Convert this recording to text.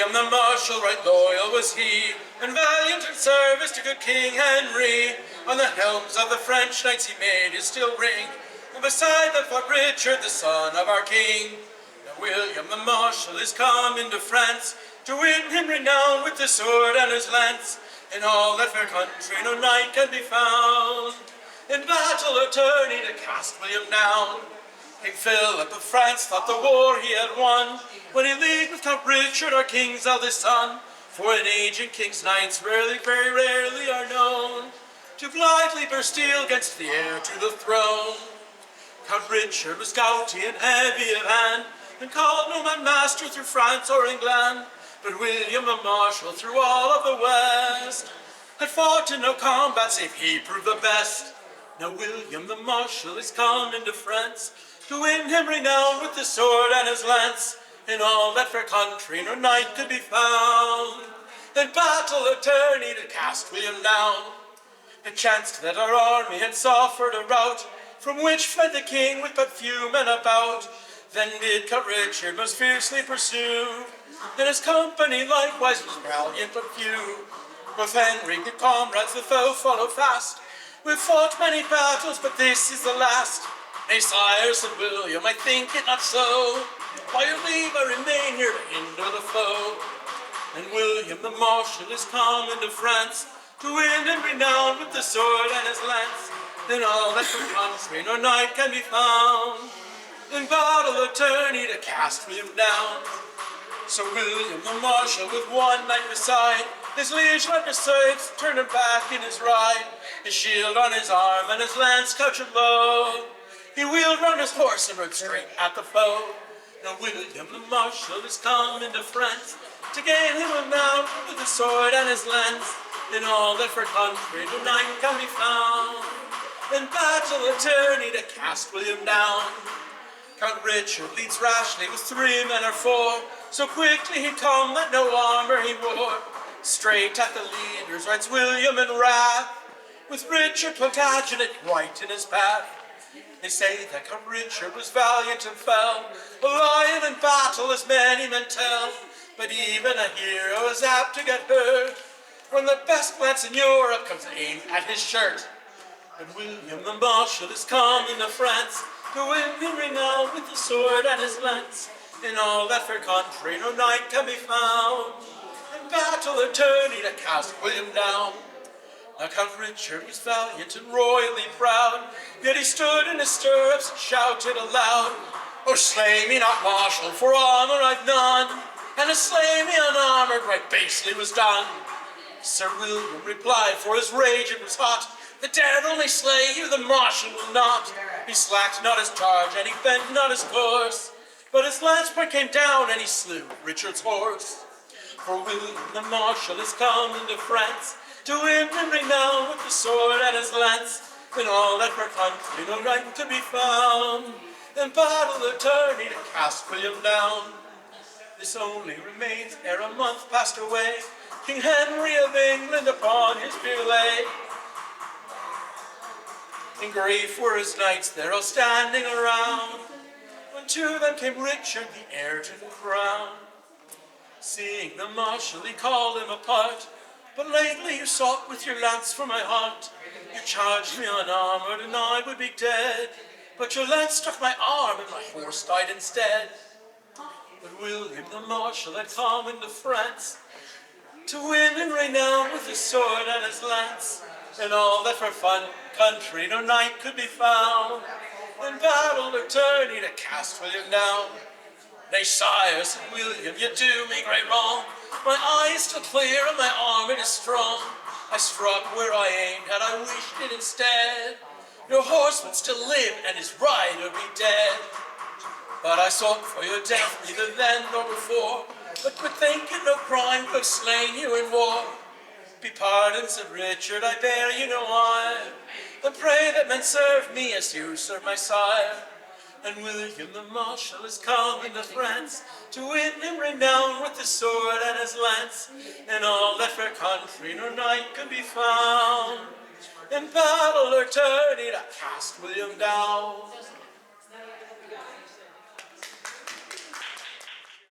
William the Marshal, right loyal was he, and valiant in service to good King Henry. On the helms of the French knights he made his steel ring, and beside them fought Richard, the son of our king. Now William the Marshal is come into France, to win him renown with the sword and his lance. In all that fair country no knight can be found, in battle or tourney to cast William down. King Philip of France thought the war he had won, when he leagued with Count Richard, our king's eldest son. For an aging king's knights rarely, very rarely are known to blithely bear steel against the heir to the throne. Count Richard was gouty and heavy of hand, and called no man master through France or England. But William the Marshal through all of the West had fought in no combat save he proved the best. Now William the Marshal is come into France, to win him renown with the sword and his lance. In all that fair country no knight could be found, in battle or tourney to cast William down. It chanced that our army had suffered a rout, from which fled the king with but few men about. Then did Count Richard most fiercely pursue, and his company likewise was valiant but few. With Henry, good comrades, the foe followed fast. We've fought many battles, but this is the last. Nay, sire, said William, I think it not so. By your leave I remain here to hinder the foe. And William the Marshal is come into France, to win him renown with the sword and his lance. In all that fair country no knight can be found, in battle or tourney to cast William down. So William the Marshal with one knight beside, his liege went beside, turning back in his ride, his shield on his arm and his lance couched low. He wheeled round his horse and rode straight at the foe. Now William the Marshal is come into France, to gain him renown with the sword and his lance. In all that fair country no knight can be found, in battle or tourney to cast William down. Count Richard leads rashly with 3 men or 4, so quickly he come that no armor he wore. Straight at the leaders rides William in wrath, with Richard Plantagenet right in his path. They say that Count Richard was valiant and fell, a lion in battle as many men tell. But even a hero is apt to get hurt, when the best lance in Europe comes aimed at his shirt. But William the Marshal is come into France, to win him renown with the sword and his lance. In all that fair country no knight can be found, in battle or tourney to cast William down. Now Count Richard was valiant and royally proud, yet he stood in his stirrups and shouted aloud, Oh, slay me not, Marshal, for armor I've none, and to slay me unarmored right basely was done. Sir William replied, for his rage it was hot, The devil may slay you, the Marshal will not. He slacked not his charge, and he bent not his course, but his lance point came down, and he slew Richard's horse. For William the Marshal is come into France, to win him renown with the sword and his lance. In all that fair country no knight to be found, in battle or tourney to cast William down. This only remains ere a month passed away, King Henry of England upon his bier lay. In grief were his knights there all standing around, when to them came Richard, the heir to the crown. Seeing the Marshal, he called him apart, But lately you sought with your lance for my heart. You charged me unarmored, and I would be dead, but your lance struck my arm, and my horse died instead. But William the Marshal had come into France, to win and renown with his sword and his lance. In all that fair fun country no knight could be found, in battle or tourney to cast William down. Nay, sire, said William, you do me great wrong. My eye is still clear and my arm it is strong. I struck where I aimed, had I wished it instead. Your horse would still live and his rider be dead. But I sought for your death neither then nor before, but could think it no crime could have slain you in war. Be pardoned, said Richard, I bear you no ire, and pray that men serve me as you serve my sire. And William the Marshal is come into France, to win him renown with the sword and his lance. In all that fair country no knight could be found, in battle or tourney to cast William down.